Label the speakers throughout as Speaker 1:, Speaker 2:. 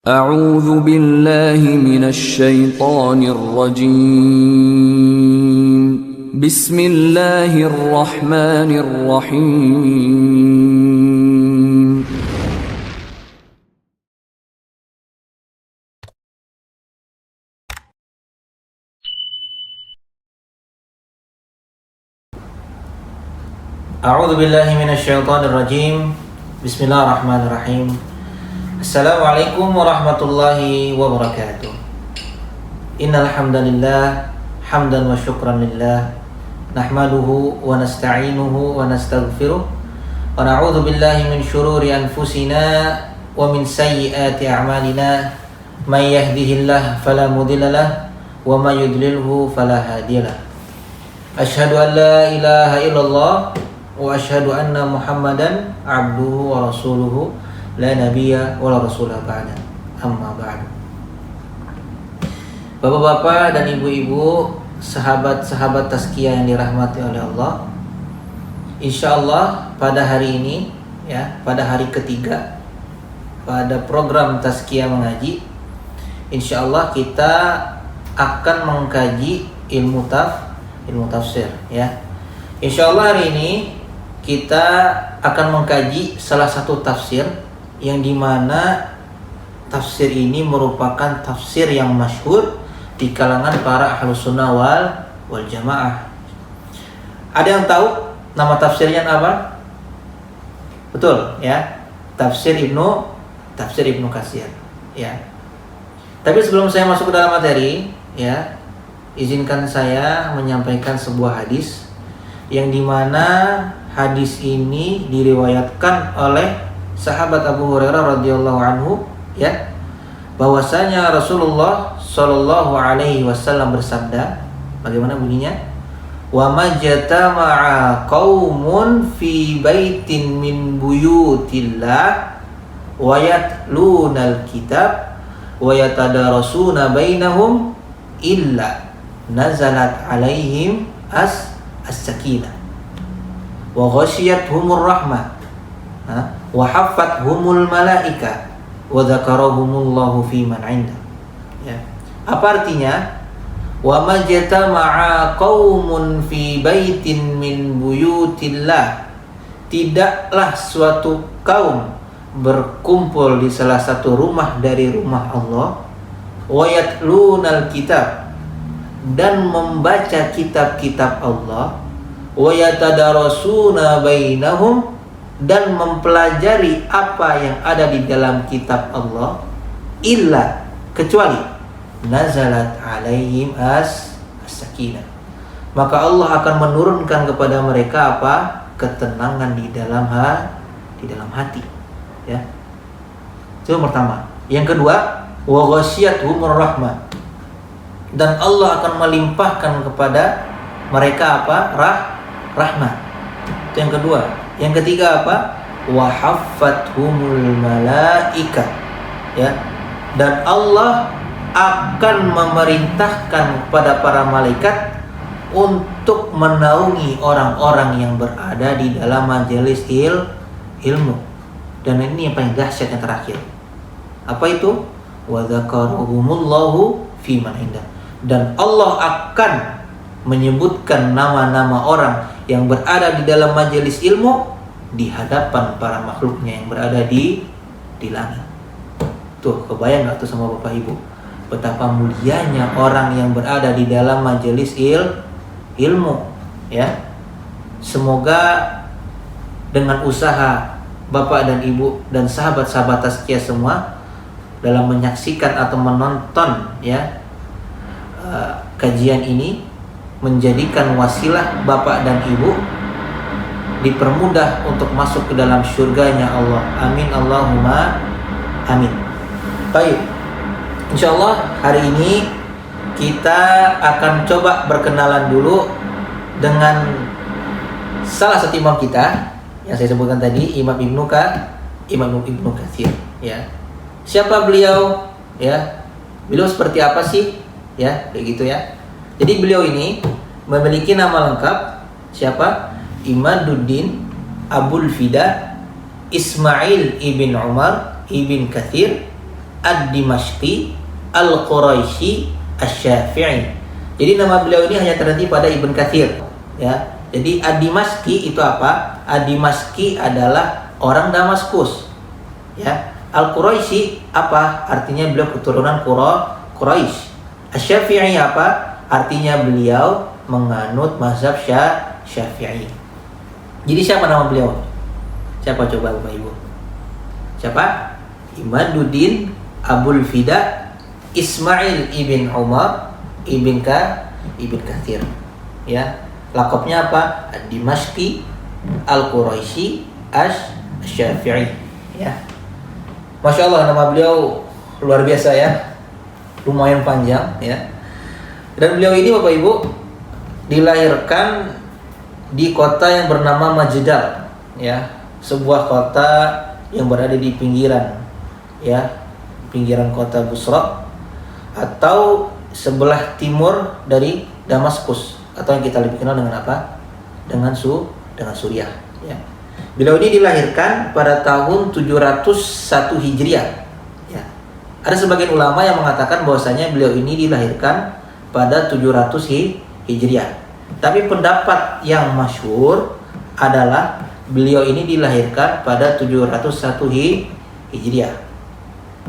Speaker 1: أعوذ بالله من الشيطان الرجيم بسم الله الرحمن الرحيم
Speaker 2: A'udzu billahi minasyaitonir rajim. Bismillahirrahmanirrahim. Assalamualaikum warahmatullahi wabarakatuh. Innal hamdalillah hamdan wa syukran lillah nahmaduhu wa nasta'inuhu wa nastaghfiruh wa na'udzu billahi min syururi anfusina wa min sayyiati a'malina may yahdihillahu fala mudilla lahu wa may yudlilhu fala hadiyalah. Asyhadu an la ilaha illallah wa asyhadu anna Muhammadan abduhu wa rasuluhu la nabiyya wa la rasulah ba'da. Amma ba'du. Bapak-bapak dan ibu-ibu, sahabat-sahabat tazkiyah yang dirahmati oleh Allah, insyaallah pada hari ini, pada hari ketiga pada program tazkiyah mengaji, insyaallah kita akan mengkaji ilmu tafsir, Insyaallah hari ini kita akan mengkaji salah satu tafsir yang dimana tafsir ini merupakan tafsir yang masyhur di kalangan para ahlus sunnah wal jamaah. Ada yang tahu nama tafsirnya apa? Betul, Tafsir Ibnu Katsir, Tapi sebelum saya masuk ke dalam materi, izinkan saya menyampaikan sebuah hadis yang dimana hadis ini diriwayatkan oleh sahabat Abu Hurairah radhiyallahu anhu, bahwasanya Rasulullah Shallallahu alaihi wasallam bersabda, bagaimana bunyinya? Wa majtama'a qaumun fi baitin min buyutillah wa yatlunal kitab wa yatadarasuna bainahum illa nazalat alaihim as-sakinah wa ghasyiyatuhumur rahmah wa haffathumul malaika wa dzakarahumullahu fi man 'inda. Apa artinya? Wa majtama'a qaumun fi baitin min buyutillah. Tidaklah suatu kaum berkumpul di salah satu rumah dari rumah Allah, wa yatlunal kitab, dan membaca kitab-kitab Allah, wa yatadarasuna bainahum, dan mempelajari apa yang ada di dalam kitab Allah, illa, kecuali nazalat alaihim as-sakinah, maka Allah akan menurunkan kepada mereka apa? Ketenangan di dalam hati, Itu yang pertama. Yang kedua, wa ghasyiyatuhumur rahmah, dan Allah akan melimpahkan kepada mereka apa? Rahmat. Itu yang kedua. Yang ketiga apa? Wa haffathumul malaika, dan Allah akan memerintahkan kepada para malaikat untuk menaungi orang-orang yang berada di dalam majelis ilmu. Dan ini yang paling dahsyat yang terakhir. Apa itu? Wa dzakarahumullahu fi man 'inda, dan Allah akan menyebutkan nama-nama orang yang berada di dalam majelis ilmu di hadapan para makhluknya yang berada di langit. Tuh, kebayang gak tuh sama Bapak Ibu betapa mulianya orang yang berada di dalam majelis ilmu, Semoga dengan usaha Bapak dan Ibu dan sahabat-sahabat tazkiyah semua dalam menyaksikan atau menonton kajian ini menjadikan wasilah Bapak dan Ibu dipermudah untuk masuk ke dalam surganya Allah. Amin Allahumma amin. Baik, insyaallah hari ini kita akan coba berkenalan dulu dengan salah satu imam kita yang saya sebutkan tadi, Imam Ibnu Katsir, Siapa beliau? Beliau seperti apa sih? Begitu. Jadi beliau ini memiliki nama lengkap siapa? Imaduddin Abul Fida Ismail ibn Umar ibn Katsir Ad-Dimashqi Al-Quraisy Asy-Syafi'i. Jadi nama beliau ini hanya terhenti pada Ibn Katsir, ya. Jadi Ad-Dimashqi itu apa? Ad-Dimashqi adalah orang Damaskus, ya. Al-Quraisy apa? Artinya beliau keturunan Quraisy. Asy-Syafi'i apa? Artinya beliau menganut mazhab Syafi'i. Jadi siapa nama beliau? Siapa coba Bapak Ibu? Siapa? Imaduddin Abul Fida Ismail ibn Umar ibn Katsir. Ya, lakopnya apa? Ad-Dimashqi Al-Quraisy Asy-Syafi'i. Ya, Masya Allah, nama beliau luar biasa ya, lumayan panjang ya. Dan beliau ini Bapak Ibu dilahirkan di kota yang bernama Majdal, ya, sebuah kota yang berada di pinggiran, ya, pinggiran kota Busra atau sebelah timur dari Damaskus, atau yang kita lebih kenal dengan apa? Dengan Suriah, ya. Beliau ini dilahirkan pada tahun 701 Hijriah, ya. Ada sebagian ulama yang mengatakan bahwasanya beliau ini dilahirkan pada 700 Hijriah. Tapi pendapat yang masyhur adalah beliau ini dilahirkan pada 701 Hijriah.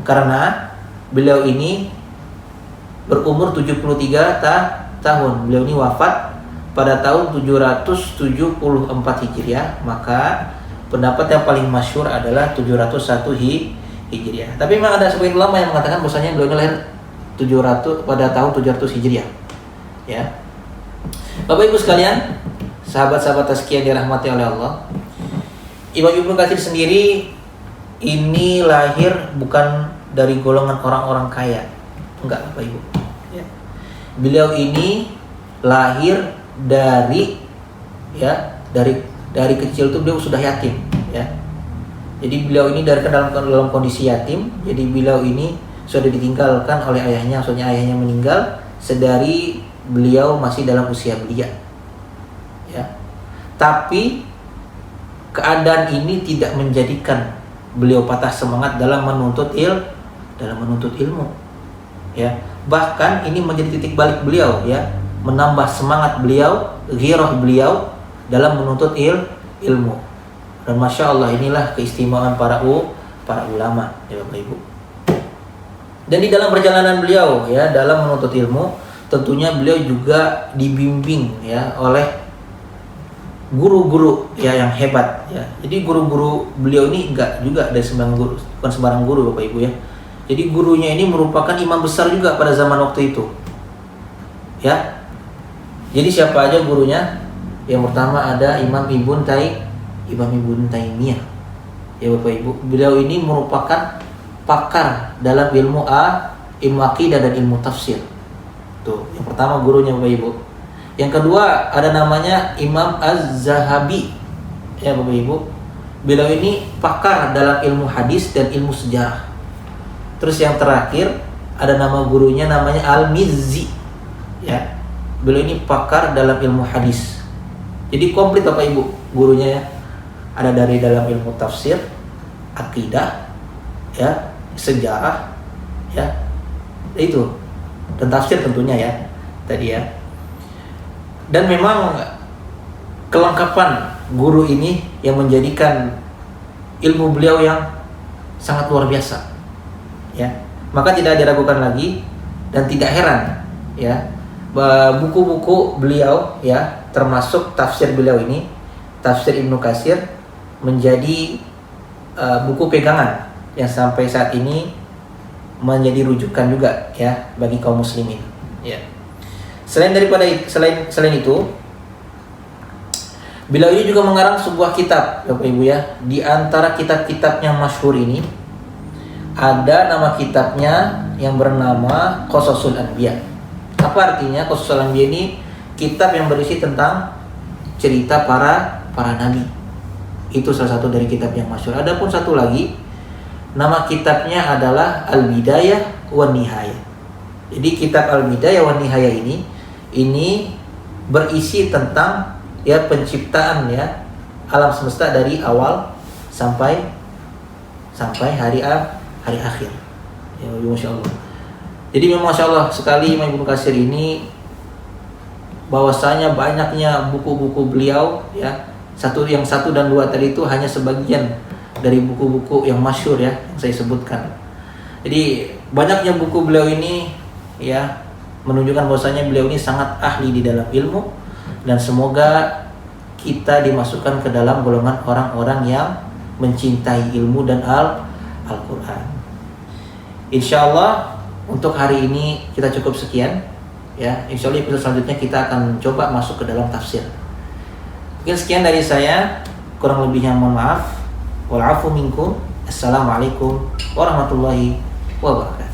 Speaker 2: Karena beliau ini berumur 73 tahun. Beliau ini wafat pada tahun 774 Hijriah, maka pendapat yang paling masyhur adalah 701 Hijriah. Tapi memang ada sebagian ulama yang mengatakan bahwasanya beliau lahir 700 pada tahun 700 Hijriah. Ya. Bapak Ibu sekalian, sahabat-sahabat tazkiyah yang dirahmati oleh Allah, Imam Ibnu Katsir sendiri ini lahir bukan dari golongan orang-orang kaya. Enggak, Bapak Ibu. Ya. Beliau ini lahir dari kecil tuh beliau sudah yatim, ya. Jadi beliau ini dari dalam kondisi yatim. Jadi beliau ini sudah ditinggalkan oleh ayahnya, maksudnya ayahnya meninggal sedari beliau masih dalam usia belia, ya. Tapi keadaan ini tidak menjadikan beliau patah semangat dalam menuntut ilmu, ya. Bahkan ini menjadi titik balik beliau, ya, menambah semangat beliau, ghirah beliau dalam menuntut ilmu. Dan Masya Allah, inilah keistimewaan para ulama, ya Bapak Ibu. Dan di dalam perjalanan beliau, ya, dalam menuntut ilmu, tentunya beliau juga dibimbing, ya, oleh guru-guru, ya, yang hebat, ya. Jadi guru-guru beliau ini enggak juga dari sembarang guru, bukan sembarang guru Bapak Ibu, ya. Jadi gurunya ini merupakan imam besar juga pada zaman waktu itu, ya. Jadi siapa aja gurunya? Yang pertama ada Imam Ibn Taimiyah, ya Bapak Ibu. Beliau ini merupakan pakar dalam ilmu aqidah dan ilmu tafsir. Tuh, yang pertama gurunya Bapak Ibu. Yang kedua ada namanya Imam Az-Zahabi, ya Bapak Ibu. Beliau ini pakar dalam ilmu hadis dan ilmu sejarah. Terus yang terakhir ada nama gurunya namanya Al-Mizzi, ya. Beliau ini pakar dalam ilmu hadis. Jadi komplit Bapak Ibu gurunya, ya. Ada dari dalam ilmu tafsir, akidah, ya, sejarah, ya. Itu. Dan tafsir tentunya, ya, tadi, ya. Dan memang kelengkapan guru ini yang menjadikan ilmu beliau yang sangat luar biasa, ya. Maka tidak diragukan lagi dan tidak heran, ya, buku-buku beliau, ya, termasuk tafsir beliau ini, tafsir Ibnu Katsir, menjadi buku pegangan yang sampai saat ini menjadi rujukan juga, ya, bagi kaum muslimin, ya. Selain itu, beliau ini juga mengarang sebuah kitab, Bapak Ibu, ya. Di antara kitab-kitab yang masyhur ini ada nama kitabnya yang bernama Qasasul Anbiya. Apa artinya Qasasul Anbiya ini? Kitab yang berisi tentang cerita para nabi. Itu salah satu dari kitab yang masyhur. Adapun satu lagi, nama kitabnya adalah Al-Bidayah wan Nihayah. Jadi kitab Al-Bidayah wan Nihayah ini berisi tentang, ya, penciptaan, ya, alam semesta dari awal sampai hari akhir. Ya, Masya Allah. Jadi memang Masya Allah sekali Imam Ibnu Katsir ini, bahwasanya banyaknya buku-buku beliau ya, yang satu dan dua tadi itu hanya sebagian dari buku-buku yang masyhur ya yang saya sebutkan. Jadi banyaknya buku beliau ini ya menunjukkan bahwasanya beliau ini sangat ahli di dalam ilmu, dan semoga kita dimasukkan ke dalam golongan orang-orang yang mencintai ilmu dan Al-Quran. Insya Allah untuk hari ini kita cukup sekian ya. Insya Allah episode selanjutnya kita akan coba masuk ke dalam tafsir. Mungkin sekian dari saya, kurang lebihnya mohon maaf. Wal afu minkum. Assalamualaikum warahmatullahi wabarakatuh.